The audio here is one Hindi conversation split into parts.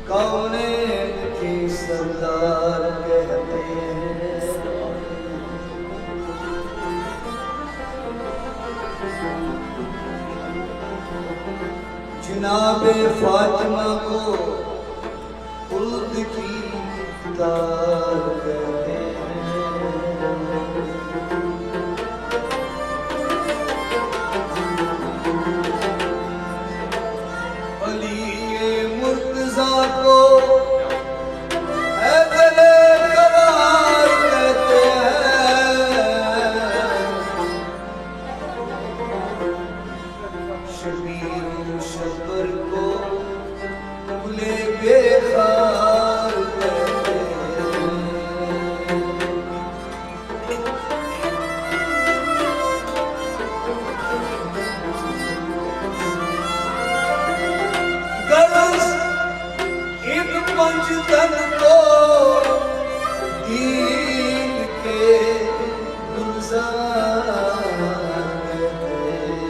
कौने के सरदार कहते हैं। जनाबे फातिमा को खुल्द की तार कहते हैं। अली मुर्तजा को हैदरे करार कहते हैं। शबीर मुशब्बर को गुले बेखार कहते हैं। गरज इन पंचतन को दीन के गुलजार कहते हैं।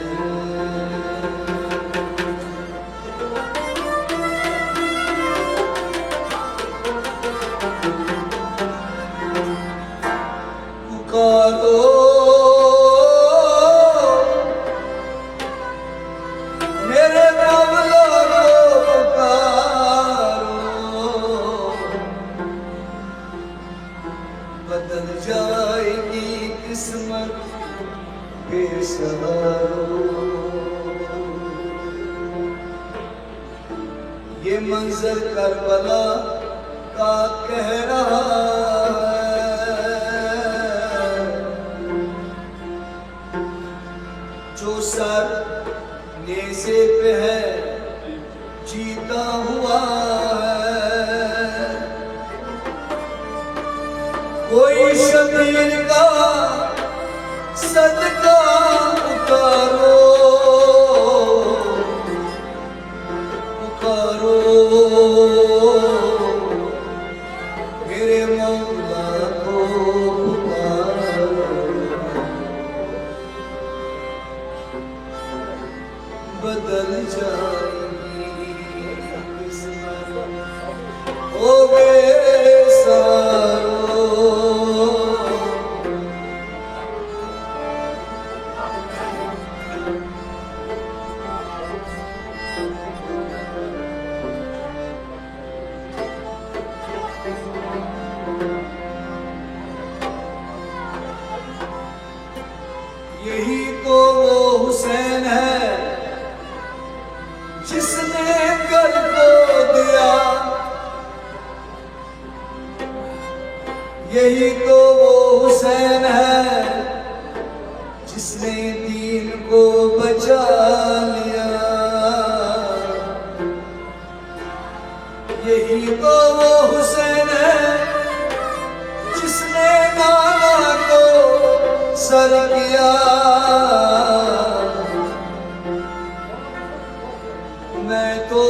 पुकारो मेरे बाबला को पुकारो, बदल जाएगी किस्मत बेसहारो। ये मंजर करबला का कह रहा है, जो सर नेज़े पे है जीता हुआ है। कोई शबीर का सदका उतारो, पुकारो मेरे मौला को पुकारो। बदल जाएगी किस्मत ओ बेसहारो। यही तो वो हुसैन है जिसने कर को दिया। यही तो वो हुसैन है जिसने दीन को बचा लिया। यही तो वो हुसैन है जिसने नाना को सर किया। मैं तो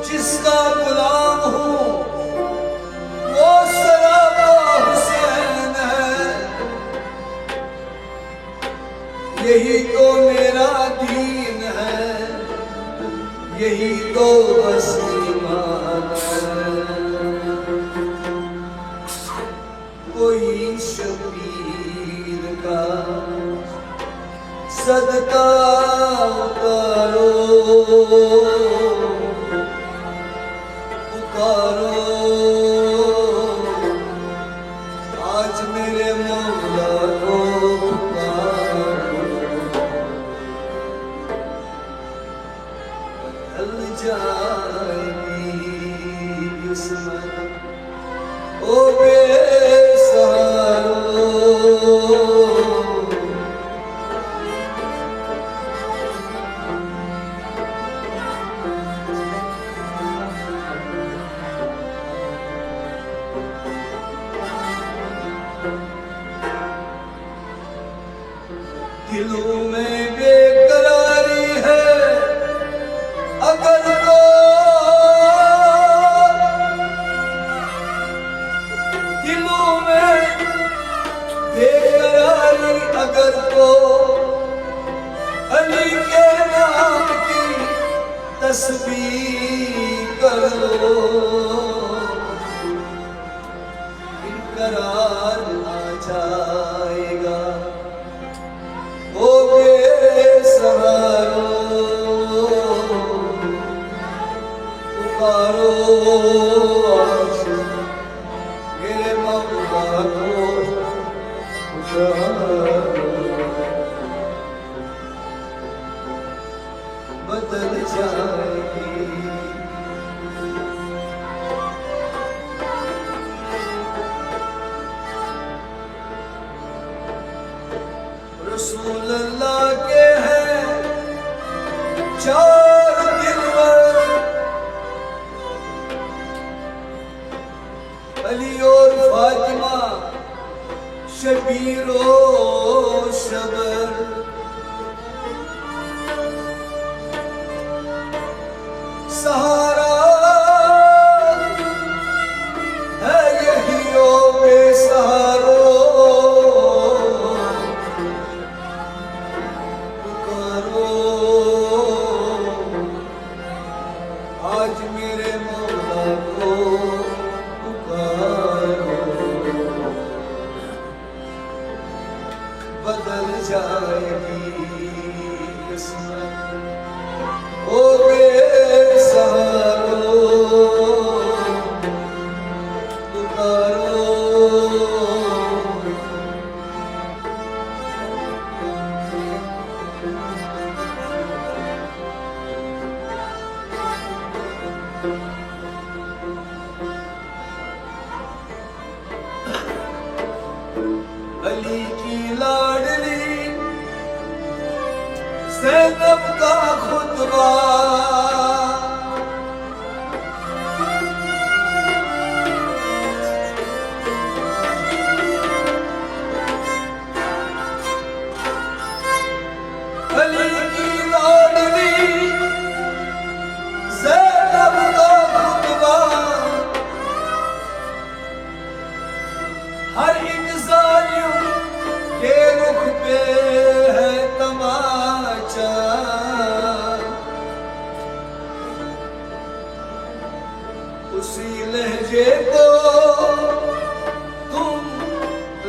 जिसका गुलाम हूँ वो सराबा हुसैन है। यही तो मेरा दीन है, यही तो बस ईमान है। कोई शबीर का सदका उतारो, पुकारो आज मेरे मौला को पुकारो। बदल जाएगी किस्मत ओ बेसहारो। दिलों में बेकरारी है अगर तो, दिलों में बेकरारी अगर तो अली के नाम की तस्बीह कर लो, इनकरार आ जाएगा। ओ बेसहारो पुकारो आज मेरे मौला को पुकारो, बदल जाएगी। रसूल अल्लाह के हैं चार दिलवर, अली और फातिमा शबीर और शबर। सहारा है यही ओ बेसहारो, पुकारो आज मेरे मौला को पुकारो, बदल जाएगी किस्मत। ओ बेसहारो पुकारो, अली की लाडली ज़ैनब का खुतबा, अली की लाडली ज़ैनब का खुतबा, हर एक जालिम के रुख पे है तमाचा। उसी लहजे को तुम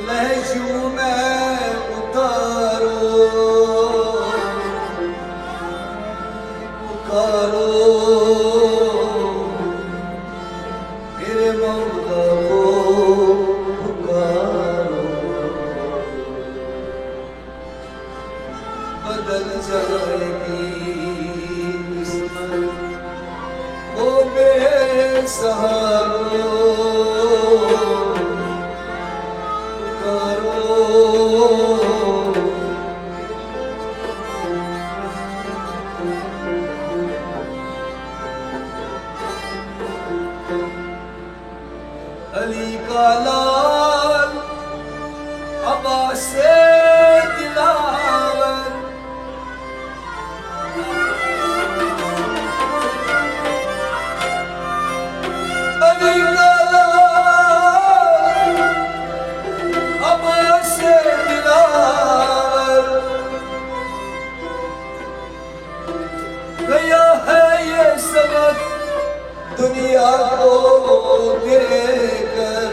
लहजों में उतारो, पुकारो मेरे मौला को पुकारो, बदल जाएगी किस्मत। ओ बेसहारो पुकारो, अली का लाल अब्बास से दिलावर, अली का लाल अब्बास से दिलावर, गया है ये सबक दुनिया को देकर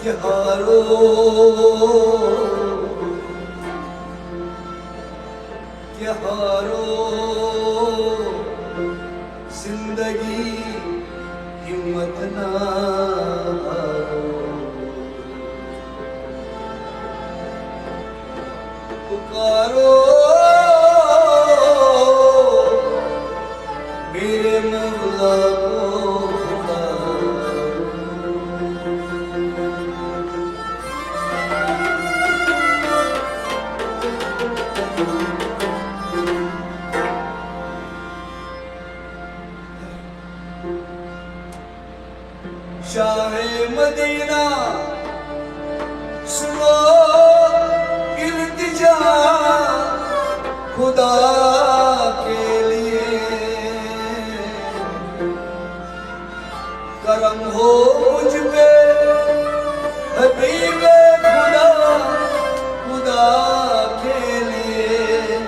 कि हारो, कि हारो जिंदगी हिम्मत ना हारो, पुकारो मेरे मौला को पुकारो, शाहे मदीना सुनो इल्तिजा खुदा के लिए, करम हो मुझ पे हबीबे खुदा, खुदा के लिए।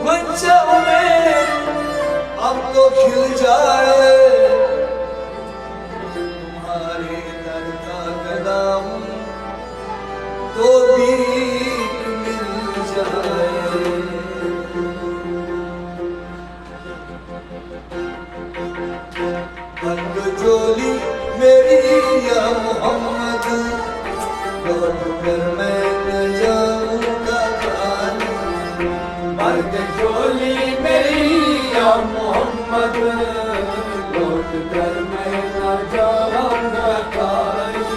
मंचा में अब तो खिल जाए, तुम्हारे दर का कदम तो भीख मिल जाए। बंद झोली मेरी या मोहम्मद, लौट कर मैं न जाऊंगा खाली। बंद झोली मेरी या मोहम्मद, लौट कर मैं न जाऊंगा खाली।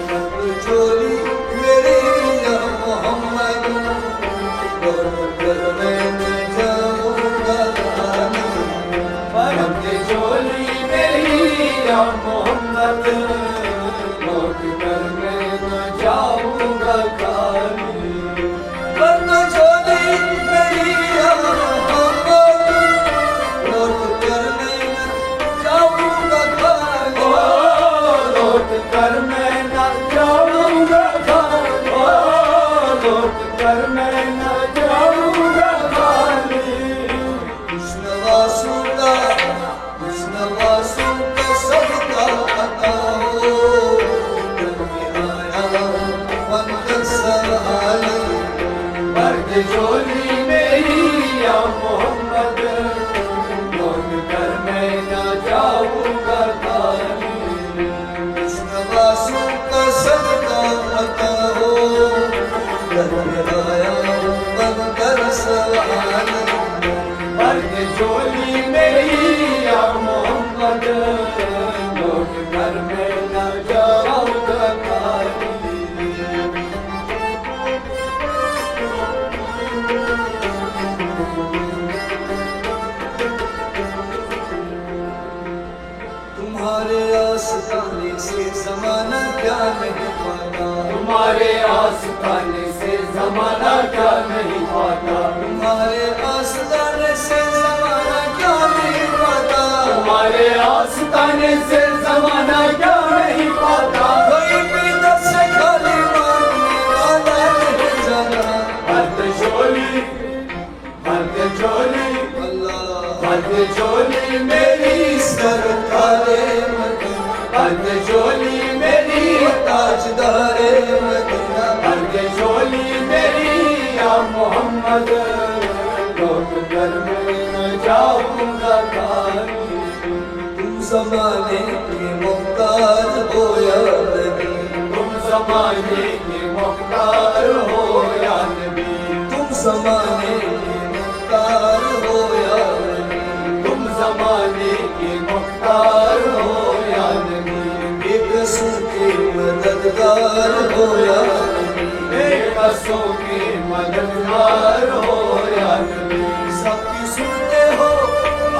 बंद झोली मेरी या मोहम्मद, लौट कर मैं न जाऊंगा खाली। बंद झोली मेरी या मोहम्मद, लौट कर मैं न जाऊंगा खाली। बंद झोली मेरी या मोहम्मद, लौट कर मैं न जाऊंगा खाली। लौट कर मैं न जाऊंगा खाली। लौट कर मैं न जाऊंगा खाली। कृष्णवासु का सबका पता हो, घर में आया बंद सवाल। बंद झोली मेरी या मोहम्मद, लौट कर मैं न जाऊंगा खाली। कृष्णवासु का सबका पता हो, घर में आया बंद सवाल। बंद झोली मेरी या मोहम्मद, लौट कर मैं न जाऊंगा खाली। तुम्हारे आस्ताने से जमाना क्या नहीं पाता। तुम्हारे आस्ताने से जमाना क्या नहीं पाता। तुम्हारे आस्ताने से जमाना क्या नहीं पाता। तुम्हारे आस्ताने से जमाना क्या नहीं पाता। कोई बिदत से खाली मांगने वाला नहीं जाना। बंद झोली, बंद झोली, अल्लाह बंद झोली मेरी सरकारे मदीना, बंद झोली मेरी ताजदारे मदीना। बंद झोली मेरी या मोहम्मद, लौट कर मैं न जाऊंगा खाली। तुम जमाने के मुख्तार हो या नबी, तुम जमाने के मुख्तार हो या नबी। तुम जमाने के मुख्तार हो या नबी। तुम जमाने के मुख्तार हो या नबी। बेकसों के मददगार हो या नबी। बेकसों के मददगार हो या नबी। सबकी सुनते हो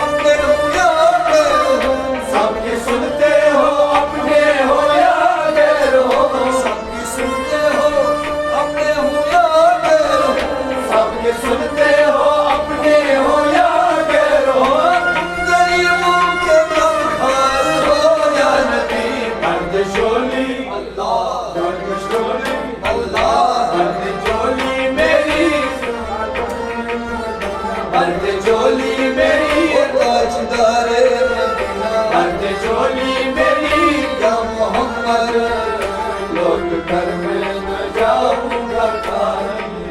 अपने हो या गैर हो। सबकी सुनते हो अपने हो या गैर हो। सबकी सुनते हो अपने हो या गैर हो। सबके सुनते हो अपने हो या गैर हो। गरीबों के गमखार हो या नबी। बंद झोली, बंद झोली, बंद झोली मेरी, बंद झोली मेरी, ताजदारे मदीना, बंद झोली मेरी या मोहम्मद। लौट कर मैं न जाऊंगा खाली।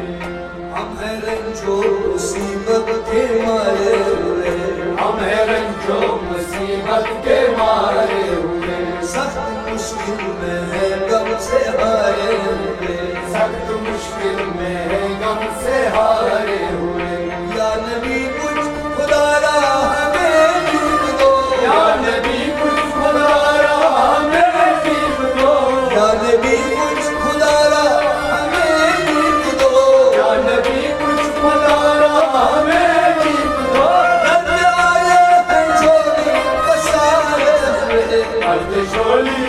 हम हैं रंजो मुसीबत के मारे हुए, हम हैं रंजो मुसीबत के मारे हुए। सख्त मुश्किल में है गम से हारे हुए। सख्त मुश्किल में है गम से हारे हुए। या नबी कुछ खुदारा हमें जीत दो। या नबी कुछ खुदारा हमें जीत दो। या नबी कुछ खुदारा हमें जीत दो। या नबी कुछ खुदारा हमें जीत दो। रब आए हैं झोली पसारे हुए। बंद झोली,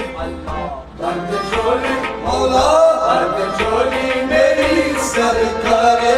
बंद झोली, मौला बंद झोली मेरी सरकारे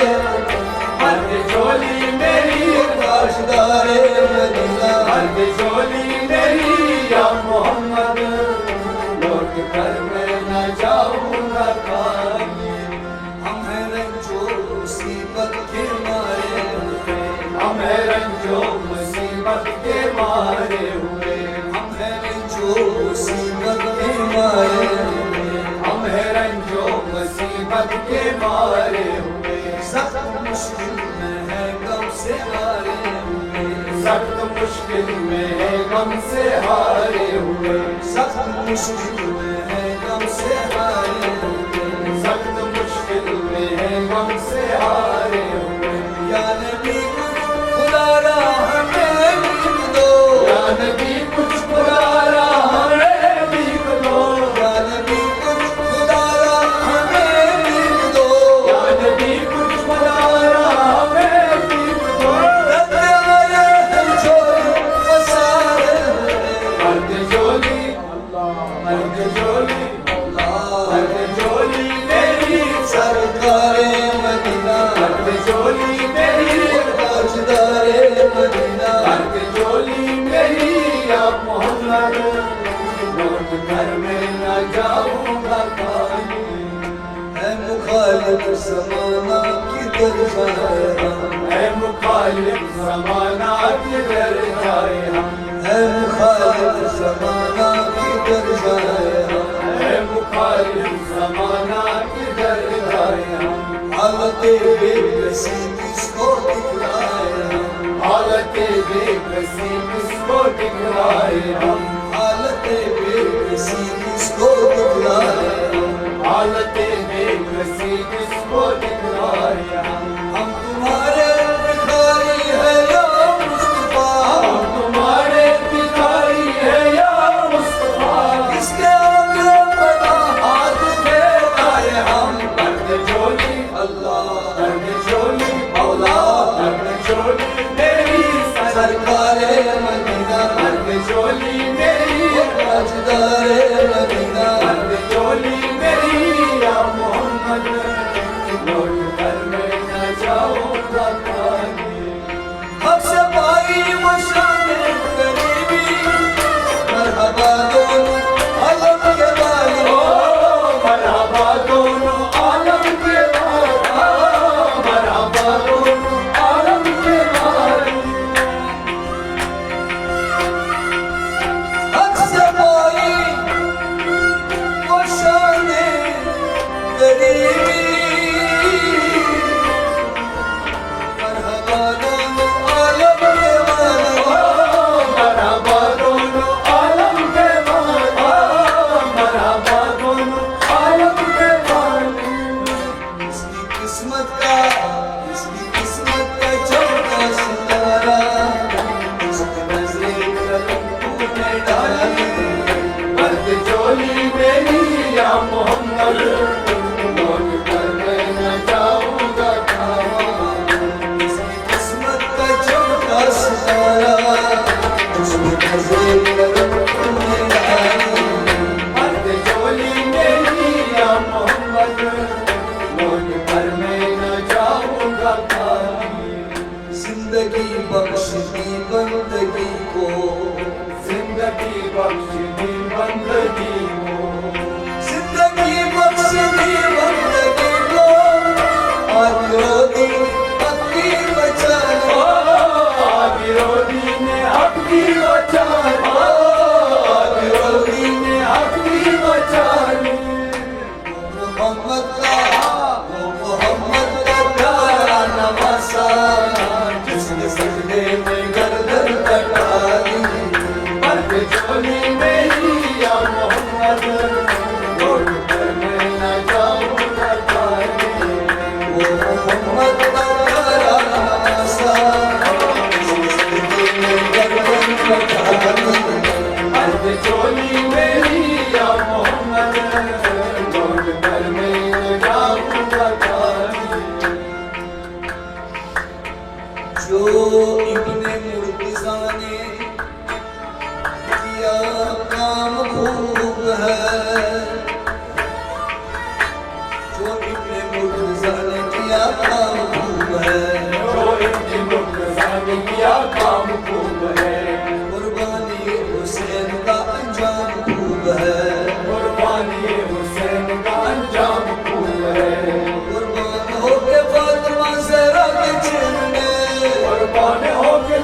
रंजो मुसीबत के मारे हुए, हम हैं रंजो मुसीबत के मारे हुए, हम हैं रंजो मुसीबत के मारे हुए, सख्त मुश्किल में है गम से हारे हुए, सख्त मुश्किल में है गम से हारे हुए, सख्त मुश्किल में है गम से हारे हुए, सख्त मुश्किल में है गम से हारे हुए। या नबी कुछ खुदारा हमें भीख दो, या नबी कुछ खुदारा हमें भीख दो, या नबी कुछ खुदारा हमें भीख दो, या नबी कुछ खुदारा हमें भीख दो। दर्द आए हम छोड़ पसारे हुए, मर्द जोली मर्द जोली मर्द जोली मेरी सरकारे मदीना, मर्द जोली मेरी ताजदारे मदीना, मर्द जोली मेरी या मोहम्मद, लौट घर में न जाऊंगा खाली। है मुखालिफ ज़माना किधर जाए हम, है मुखालिफ ज़माना किधर जाए हम, है मुखालिफ ज़माना किधर जाए हम, है मुखालिफ ज़माना किधर जाए हम। हालत बेबसी किसको दिखलाए हम, हालत बेबसी किसको दिखलाए हम, हालत बेबसी किसको दिखलाए हम, हालत बेबसी किसको दिखलाए हम। हम तुम्हारे भिखारी है या मुस्तफा, हम तुम्हारे भिखारी है या मुस्तफा, किसके आगे बना हाथ फैलाए हम, मर्द जोली अल्लाह मर्द जोली मौला मर्द जोली मेरी सरकारे मदीना, मर्द जोली मेरी ताजदारे मदीना, मर्द जोली मेरी या मोहम्मद, लौट कर मैं न जाऊंगा खाली। हमसे पाई वो शान गरीबी, मरहबा दोनों आलम के वाली, ओ मरहबा दोनों आलम के वाली, मरहबा दोनों आलम के वाली। हमसे पाई वो शान गरीबी, मरहबा दोनों आलम के वाली, मरहबा दोनों आलम के वाली, मरहबा दोनों आलम के वाली। इसकी किस्मत का छोटा सितारा, इसकी नजरे कलम तूने डाली, मर्द जोली मेरी या मोहम्मद, लौट कर मैं न जाऊंगा खाली। इसकी किस्मत का छोटा सितारा, इसकी नजरे कलम तूने डाली, मर्द जोली मेरी या मोहम्मद, लौट कर मैं न जाऊंगा खाली। जिंदगी बख्श दी बंदगी को, जिंदगी बख्श दी बंदगी को, जिंदगी बख्श दी बंदगी को, आज रोदी पत्नी बचा लो, विरोधी ने हक की बचा ली, विरोधी ने हक की बचा ली। मोहम्मद का प्यारा नवासा, जिसने सजदे में गर्दन कटा दी, मर्द जोली मेरी या मोहम्मद, लौट कर मैं न जाऊंगा खाली। वो मोहम्मद का प्यारा नवासा, जिसने सजदे में गर्दन कटा दी, मर्द जोली मेरी या मोहम्मद, लौट कर मैं न जाऊंगा खाली। जो इब्ने मुर्तज़ा ने किया काम खूब है, जो इब्ने मुर्तज़ा ने किया काम खूब है, जो इब्ने मुर्तज़ा ने किया काम खूब है, कुर्बानी हुसैन का अंजाम खूब है, कुर्बानी हुसैन का अंजाम खूब है, कुर्बान हो के फातिमा ज़हरा के चेहरे, कुर्बान हो के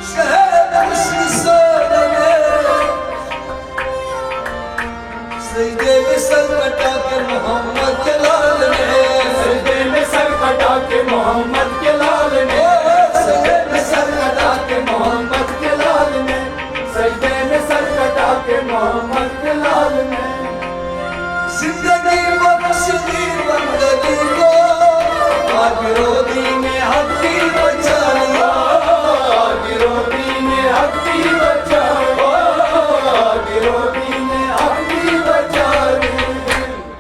शहर खुशसार में सजदे में सर कटा के मोहम्मद के लाल ने, सजदे में सर कटा के मोहम्मद के लाल ने, सजदे में सर कटा के मोहम्मद के लाल ने, सजदे में सर कटा के मोहम्मद के लाल ने। जिंदगी बख्श दी बंदगी को, आगिरोदी ने हक की बचा लिया, आगिरोदी ने हक की बचा लिया, आगिरोदी ने हक की बचा ली।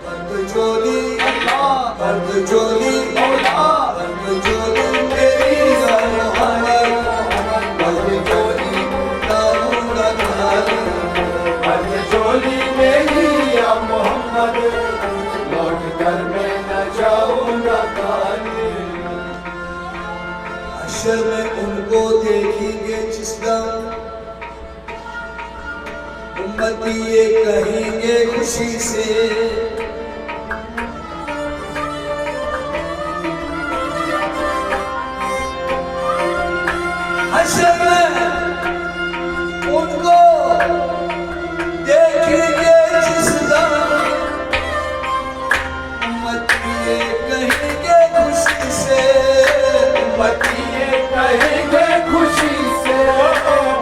बंद जोली बंद जोली बंद जोली मेरी या मोहम्मद, बंद जोली दाऊदा खाली, बंद जोली मेरी या मोहम्मद, लौट कर मैं न जाऊंगा खाली। हश्र में उनको देखेंगे जिस दम, उम्मती ये कहेंगे खुशी से, हश्र में उनको देखेंगे जिस दम, उम्मती ये कहेंगे खुशी से, उम्मतिये कहेंगे खुशी से,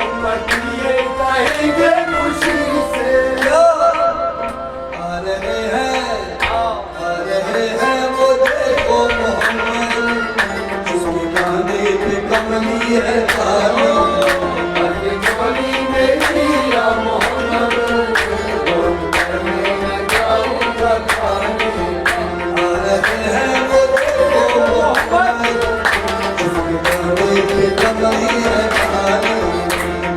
उम्मतिये कहेंगे खुशी से। क्या आ रहे हैं वो देखो मोहम्मद, जिसके कांधे पे कमली है काली, बंद जोली मेरी या मोहम्मद, लौट कर मैं न जाऊंगा खाली। आ रहे हैं वो देखो मोहम्मद, जिसके कांधे पे कमली है काली,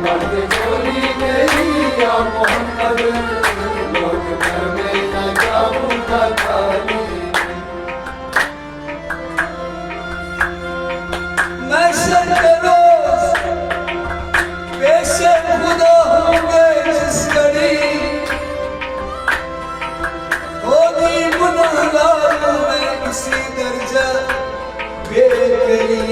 बंद जोली मेरी या मोहम्मद, लौट कर मैं न जाऊंगा खाली। महशर के रोज पेशे खुदा होंगे जिस घड़ी, होगी गुनहगारों में किसी दर्जा बेकरी,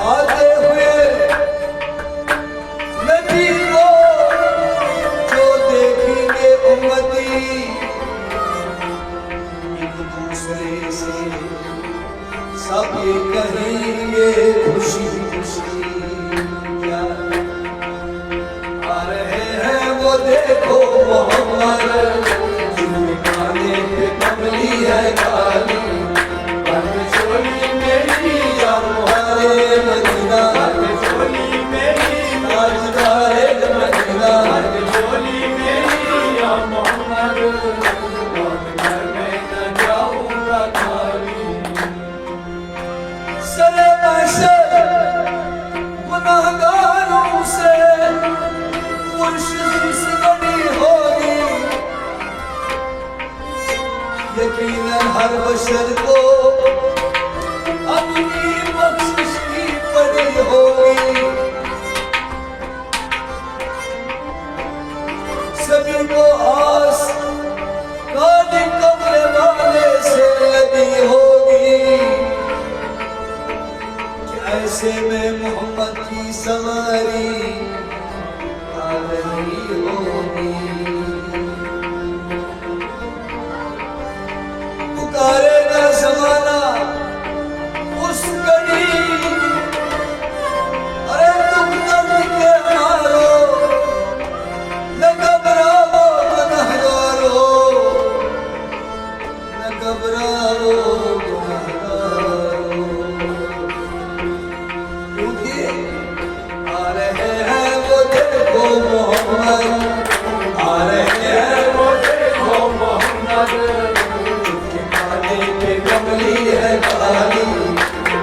आते हुए नबी को जो देखेंगे उम्मती, एक दूसरे से सब ये कहेंगे खुशी खुशी। क्या आ रहे हैं वो देखो मोहम्मद, जिनके काने पे कमली है काली, बंद जोली मेरी या हमारे मदीना बंद जोली मेरी, ताजदारे मदीना, बंद जोली मेरी या मोहम्मद, लौट कर मैं न जाऊंगा खाली। सरे महशर गुनहगारों से मुर्शिद इस घड़ी होगी, यकीनन हर बशर को अपनी बख्शिश की पड़ी होगी, सभी को आस काली कब्र वाले से लगी होगी, कि ऐसे में मोहम्मद की सवारी आ रही होगी। पुकारेगा जमाना उस घड़ी, अरे तुम दर्द के मारो, न घबराओ गुनहगारो, न घबराओ गुनहगारो, क्योंकि आ रहे हैं वो देखो मोहम्मद, आ रहे हैं वो देखो मोहम्मद, जिनके काने पे कमली है काली,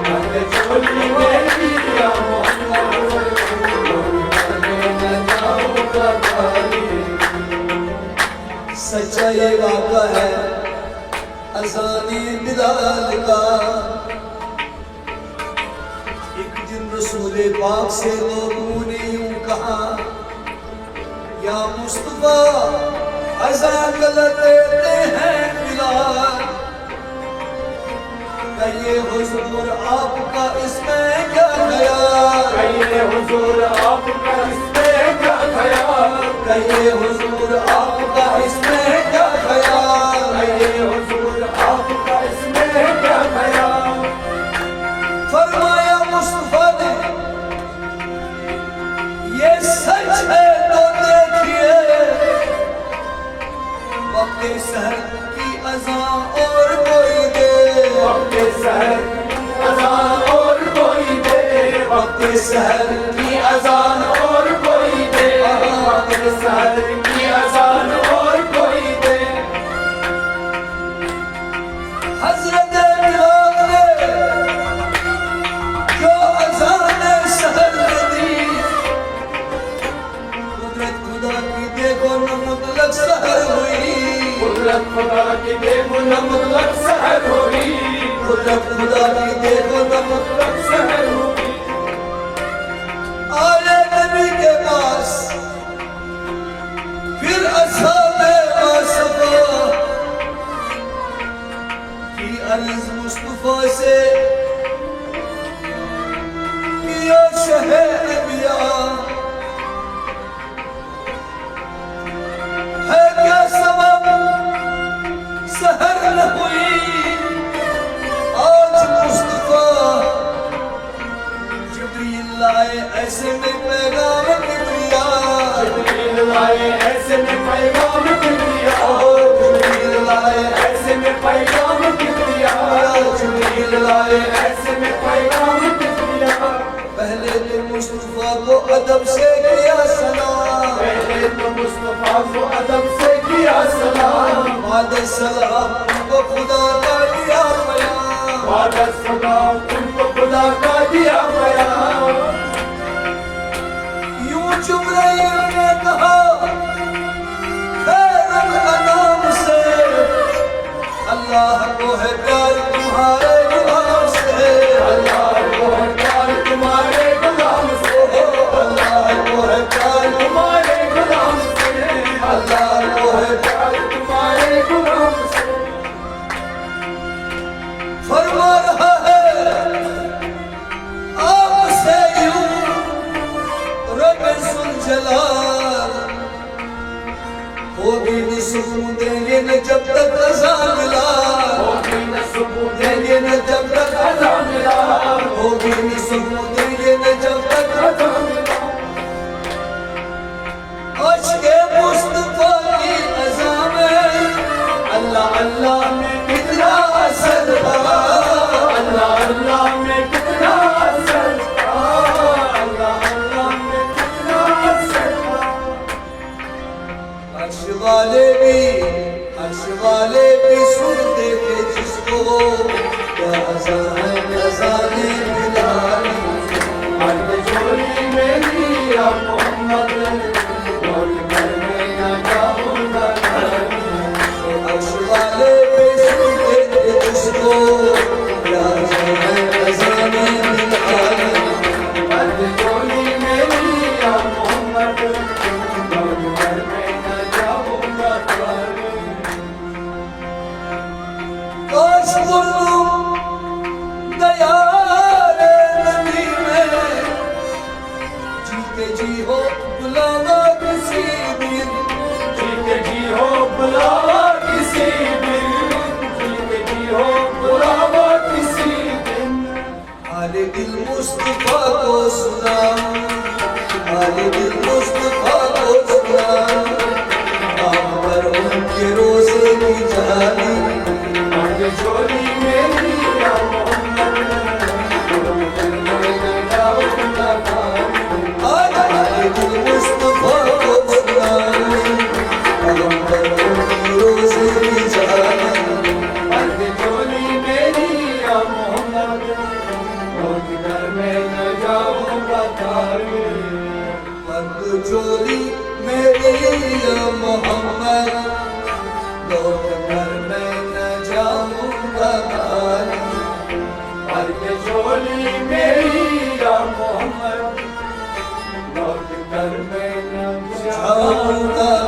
बंद जोली मेरी या मोहम्मद, लौट कर मैं न जाऊंगा खाली। सच्चा ये वाक़ा है अज़ाने बिलाल का, एक दिन रसूल पाक से लोगों ने यूं कहा, या मुस्तफा अज़ान गलत देते हैं बिलाल, कहिए हुजूर आपका इसमें क्या ख्याल, कहिए हुजूर आपका इसमें क्या ख्याल, कहिए हुजूर आपका इसमें क्या ख्याल, कहिए हुजूर आपका इसमें क्या ख्याल। फरमाया मुस्तफा ने ये सच है तो देखिए, वक्त सहर की अज़ान और कोई दे, वक्त सहर अज़ान और कोई दे, वक्त सहर की अज़ान और कोई दे, वक्त सहर की अज़ान और कोई दे। हज़रत बिलाल ने जो अज़ान सहर दी, कुदरत खुदा की देखो न मुतलक सहर हुई, कुदरत खुदा की देखो न मुतलक सहर हुई, कुदरत खुदा की देखो न मुतलक सहर हुई। आए नबी के पास फिर असहाबे मासफा की अर्ज़ मुस्तफा से किया शहे नबिया, है क्या सबब सहर न हुई आज मुस्तफा, जिब्रील लाए ऐसे में पैगाम किबरिया, जिब्रील लाए ऐसे में पैगाम किबरिया, जिब्रील लाए ऐसे में पैगाम किबरिया, जिब्रील लाए ऐसे में पैगाम किबरिया। पहले तो मुस्तफा को अदब से किया सलाम, पहले तो मुस्तफा को अदब से किया सलाम, बाद सलाम उनको खुदा का दिया बयान, बाद सलाम उनको खुदा का दिया बयान। यूं जिब्रील ने कहा खैरुल अनाम से, अल्लाह को है प्यार तुम्हारे गुलाम से, अल्लाह को है प्यार तुम्हारे गुलाम से, अल्लाह को है प्यार तुम्हारे गुलाम से, अल्लाह को है प्यार तुम्हारे गुलाम से। फरमा रहा है आपसे यूं रब सुन जलाल, होगी न सुकून देंगे न जब तक अज़ान मिला, होगी न सुकून देंगे न जब तक अज़ान मिला, होगी न सुकून देंगे न जब तक अज़ान मिला। अश्के मुस्तफा की अज़ा में अल्लाह अल्लाह में कितना असर था, अल्लाह अल्लाह में कितना असर था, अल्लाह अल्लाह में कितना असर था। अर्श वाले भी सुनते थे जिसको, क्या अज़ा है अज़ाने बिलाल, मर्द झोली में लिया मोहम्मद, लौट कर मैं न जाऊंगा घर। अर्श वाले भी सुनते थे जिसको, क्या अज़ा है अज़ाने बिलाल, मर्द झोली में लिया मोहम्मद, लौट कर मैं न जाऊंगा घर। काश तुम दयारे नबी में जीते जी हो बुलावा किसी दिन, जीते जी हो बुलावा किसी दिन, जीते जी हो बुलावा किसी दिन। हाले दिल मुस्तफा को सुना, हाले दिल मुस्तफा को सुना, आप पर उनके रोज़े की जानी, मर्द झोली में लिया मोहम्मद, लौट कर मैं न जाऊंगा घर। आज हाले दिल मुस्तफा को सुना, आप पर उनके रोज़े की जानी, मर्द झोली में लिया मोहम्मद, लौट कर मैं न जाऊंगा घर। मर्द झोली मेरी या मोहम्मद, लौट कर मैं न जाऊंगा घर, मर्द झोली मेरी या मोहम्मद, लौट कर मैं न जाऊंगा जाऊंगा